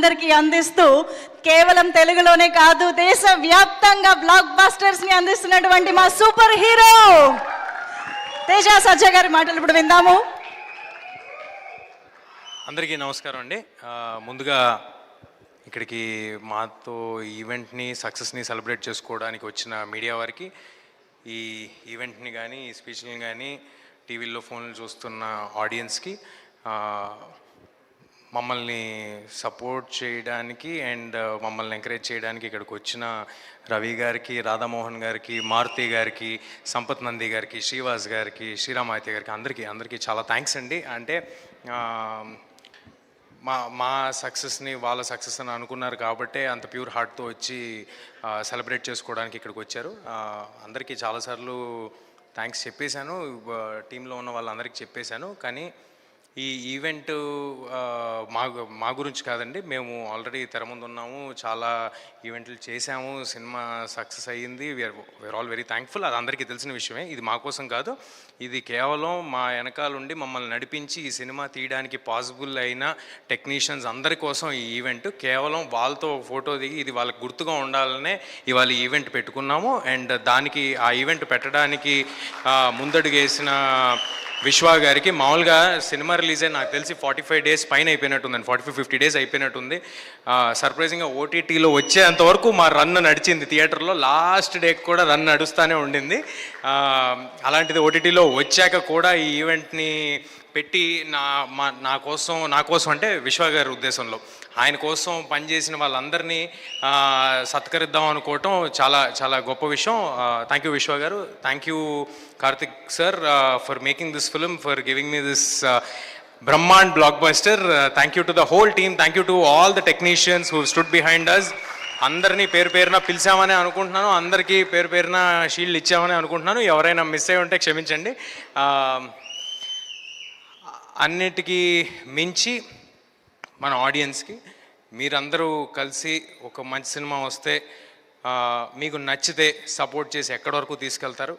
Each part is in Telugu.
మనందరికీ అందిస్తూ కేవలం తెలుగులోనే కాదు దేశవ్యాప్తంగా బ్లాక్ బస్టర్స్ ని అందిస్తున్నటువంటి మా సూపర్ హీరో తేజ సజ్జ గారి మాటలు ఇప్పుడు విందాము. అందరికీ నమస్కారం అండి. ముందుగా ఇక్కడికి మాతో ఈవెంట్ని సక్సెస్ని సెలబ్రేట్ చేసుకోవడానికి వచ్చిన మీడియా వారికి, ఈ ఈవెంట్ని కానీ ఈ స్పీచ్ని కానీ టీవీల్లో ఫోన్లు చూస్తున్న ఆడియన్స్కి, మమ్మల్ని సపోర్ట్ చేయడానికి అండ్ మమ్మల్ని ఎంకరేజ్ చేయడానికి ఇక్కడికి వచ్చిన రవి గారికి, రాధామోహన్ గారికి, మారుతి గారికి, సంపత్ నంది గారికి, శ్రీవాస్ గారికి, శ్రీరామాయతి గారికి అందరికీ చాలా థ్యాంక్స్ అండి. అంటే మా సక్సెస్ని వాళ్ళ సక్సెస్ అని అనుకున్నారు కాబట్టే అంత ప్యూర్ హార్ట్తో వచ్చి సెలబ్రేట్ చేసుకోవడానికి ఇక్కడికి వచ్చారు. అందరికీ చాలాసార్లు థ్యాంక్స్ చెప్పేశాను, టీంలో ఉన్న వాళ్ళందరికీ చెప్పేశాను. కానీ ఈ ఈవెంట్ మా గురించి కాదండి, మేము ఆల్రెడీ తెర ముందు ఉన్నాము, చాలా ఈవెంట్లు చేశాము, సినిమా సక్సెస్ అయ్యింది. We're all very thankful. అది అందరికీ తెలిసిన విషయమే. ఇది మా కోసం కాదు, ఇది కేవలం మా వెనకాలండి మమ్మల్ని నడిపించి ఈ సినిమా తీయడానికి పాసిబుల్ అయిన టెక్నీషియన్స్ అందరి కోసం ఈ ఈవెంట్. కేవలం వాళ్ళతో ఫోటో దిగి ఇది వాళ్ళకి గుర్తుగా ఉండాలనే ఇవాళ ఈవెంట్ పెట్టుకున్నాము. అండ్ దానికి ఆ ఈవెంట్ పెట్టడానికి ముందడుగేసిన విశ్వ గారికి, మామూలుగా సినిమా రిలీజ్ అయ్యి నాకు తెలిసి 45 days పైన అయిపోయినట్టుందండి, 45-50 days అయిపోయినట్టుంది. సర్ప్రైజింగ్గా ఓటీటీలో వచ్చేంతవరకు మా రన్ నడిచింది. థియేటర్లో లాస్ట్ డేకి కూడా రన్ నడుస్తూనే ఉండింది. అలాంటిది ఓటీటీలో వచ్చాక కూడా ఈ ఈవెంట్ని పెట్టి నా కోసం అంటే విశ్వ గారి ఉద్దేశంలో ఆయన కోసం పనిచేసిన వాళ్ళందరినీ సత్కరిద్దాం అనుకోవటం చాలా చాలా గొప్ప విషయం. Thank you Vishwa garu, thank you Karthik sir for making this film, for giving me this బ్రహ్మాండ్ blockbuster. Thank you to the whole team, thank you to all the technicians who stood behind us. అందరినీ పేరున పిలిచామని అనుకుంటున్నాను, అందరికీ పేరున షీల్డ్ ఇచ్చామని అనుకుంటున్నాను. ఎవరైనా మిస్ అయి ఉంటే క్షమించండి. అన్నిటికీ మించి మన ఆడియన్స్కి మీరందరూ కలిసి ఒక మంచి సినిమా వస్తే మీకు నచ్చితే సపోర్ట్ చేసి ఎక్కడి వరకు తీసుకెళ్తారు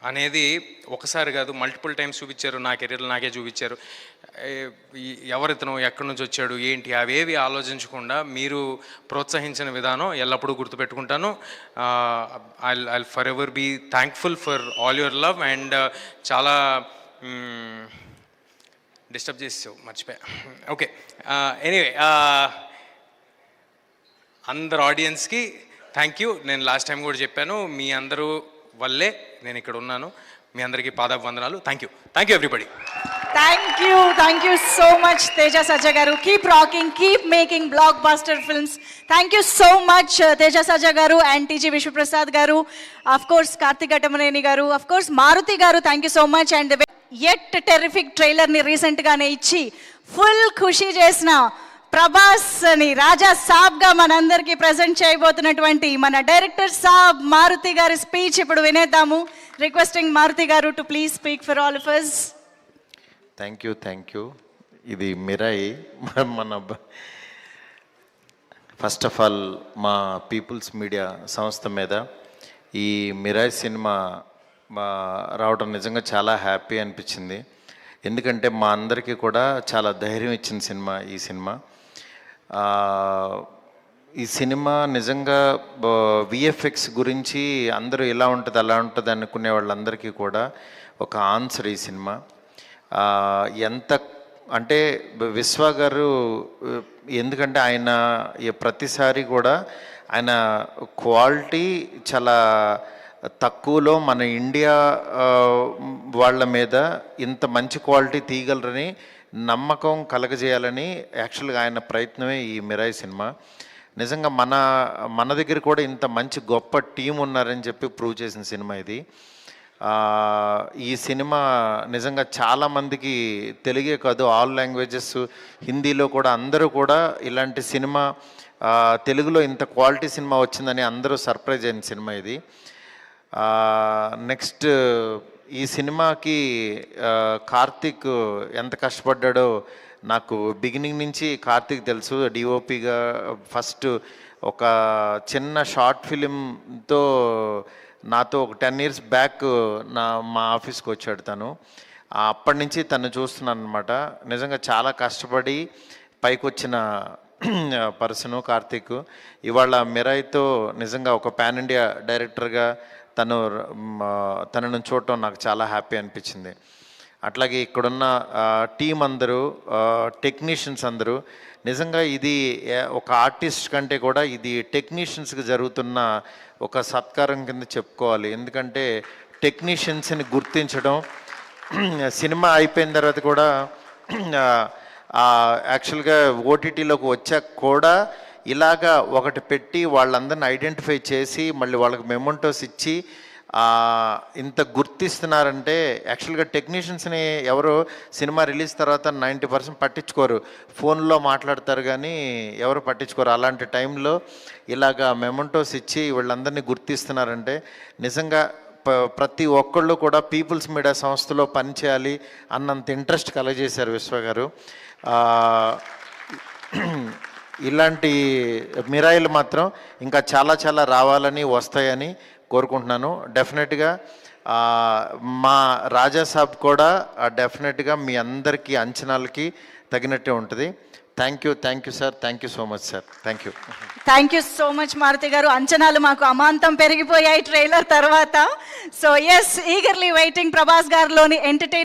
అనేది ఒకసారి కాదు మల్టిపుల్ టైమ్స్ చూపించారు. నా కెరీర్లో నాకే చూపించారు. ఎవరితను ఎక్కడి నుంచి వచ్చాడు ఏంటి అవేవి ఆలోచించకుండా మీరు ప్రోత్సహించిన విధానం ఎల్లప్పుడూ గుర్తుపెట్టుకుంటాను. I forever be thankful for all your love. And చాలా డిస్టర్బ్ చేసావు, మర్చిపోయా. ఓకే, ఎనీవే అందరు ఆడియన్స్కి థ్యాంక్ యూ. నేను లాస్ట్ టైం కూడా చెప్పాను, మీ అందరూ వల్లే నేను ఇక్కడ ఉన్నాను. మీ అందరికీ పాదాభివందనాలు. Thank you everybody. Thank you so much Teja సజ్జ గారు. Keep rocking, keep making block buster films. Thank you so much Teja సజ్జ గారు అండ్ టీజీ విశ్వప్రసాద్ గారు, అఫ్ కోర్స్ కార్తిక్ ఘట్టమనేని గారు, అఫ్ కోర్స్ మారుతి గారు. Thank you so much. And at terrific ట్రైలర్ని రీసెంట్గానే ఇచ్చి ఫుల్ ఖుషి చేసిన ప్రభాస్ని రాజా సాబ్గా మనందరికీ ప్రజెంట్ చేయబోతున్నటువంటి మన డైరెక్టర్ సాబ్ మారుతి గారి స్పీచ్ ఇప్పుడు వినేద్దాము. రిక్వెస్టింగ్ మారుతి గారు to please speak for all of us. Thank you. ఇది మిరాయి మన ఫస్ట్ ఆఫ్ ఆల్ మా పీపుల్స్ మీడియా సంస్థ మీద ఈ మిరాయి సినిమా రావడం నిజంగా చాలా హ్యాపీ అనిపించింది. ఎందుకంటే మా అందరికీ కూడా చాలా ధైర్యం ఇచ్చిన సినిమా ఈ సినిమా నిజంగా విఎఫ్ఎక్స్ గురించి అందరూ ఇలా ఉంటుంది అలా ఉంటుంది అనుకునే వాళ్ళందరికీ కూడా ఒక ఆన్సర్ ఈ సినిమా. ఎంత అంటే విశ్వ గారు, ఎందుకంటే ఆయన ప్రతిసారి కూడా ఆయన క్వాలిటీ చాలా తక్కువలో మన ఇండియా వాళ్ళ మీద ఇంత మంచి క్వాలిటీ తీయగలరని నమ్మకం కలగజేయాలని యాక్చువల్గా ఆయన ప్రయత్నమే ఈ మిరాయి సినిమా. నిజంగా మన దగ్గర కూడా ఇంత మంచి గొప్ప టీం ఉన్నారని చెప్పి ప్రూవ్ చేసిన సినిమా ఇది. ఈ సినిమా నిజంగా చాలామందికి తెలుగే కాదు, ఆల్ లాంగ్వేజెస్, హిందీలో కూడా అందరూ కూడా ఇలాంటి సినిమా తెలుగులో ఇంత క్వాలిటీ సినిమా వచ్చిందని అందరూ సర్ప్రైజ్ అయిన సినిమా ఇది. నెక్స్ట్ ఈ సినిమాకి కార్తిక్ ఎంత కష్టపడ్డాడో నాకు బిగినింగ్ నుంచి కార్తిక్ తెలుసు. డిఓపిగా ఫస్ట్ ఒక చిన్న షార్ట్ ఫిలింతో నాతో ఒక 10 years బ్యాక్ మా ఆఫీస్కి వచ్చాడు తను. అప్పటి నుంచి తను చూస్తున్నాను అనమాట. నిజంగా చాలా కష్టపడి పైకొచ్చిన పర్సను కార్తీక్. ఇవాళ మిరాయితో నిజంగా ఒక పాన్ ఇండియా డైరెక్టర్గా తనను చూడటం నాకు చాలా హ్యాపీ అనిపించింది. అట్లాగే ఇక్కడున్న టీం అందరూ, టెక్నీషియన్స్ అందరూ, నిజంగా ఇది ఒక ఆర్టిస్ట్ కంటే కూడా ఇది టెక్నీషియన్స్కి జరుగుతున్న ఒక సత్కారం కింద చెప్పుకోవాలి. ఎందుకంటే టెక్నీషియన్స్ని గుర్తించడం, సినిమా అయిపోయిన తర్వాత కూడా యాక్చువల్గా ఓటీటీలోకి వచ్చాక కూడా ఇలాగా ఒకటి పెట్టి వాళ్ళందరిని ఐడెంటిఫై చేసి మళ్ళీ వాళ్ళకి మెమోంటోస్ ఇచ్చి ఇంత గుర్తిస్తున్నారంటే, యాక్చువల్గా టెక్నీషియన్స్ని ఎవరు సినిమా రిలీజ్ తర్వాత 90% పట్టించుకోరు, ఫోన్లో మాట్లాడతారు కానీ ఎవరు పట్టించుకోరు. అలాంటి టైంలో ఇలాగా మెమోంటోస్ ఇచ్చి వీళ్ళందరినీ గుర్తిస్తున్నారంటే నిజంగా ప్రతి ఒక్కళ్ళు కూడా పీపుల్స్ మీడియా సంస్థలో పనిచేయాలి అన్నంత ఇంట్రెస్ట్ కలగజేశారు విశ్వ గారు. ఇలాంటి మిరాయిలు మాత్రం ఇంకా చాలా చాలా రావాలని, వస్తాయని కోరుకుంటున్నాను. డెఫినెట్గా మా రాజాసాబ్ కూడా డెఫినెట్గా మీ అందరికీ అంచనాలకి తగినట్టే ఉంటుంది. Thank you sir, thank you so much sir, thank you. Thank you so much Maruti గారు. అంచనాలు మాకు అమాంతం పెరిగిపోయాయి ట్రైలర్ తర్వాత. So yes, eagerly waiting Prabhas గారిలోని ఎంటర్టైన్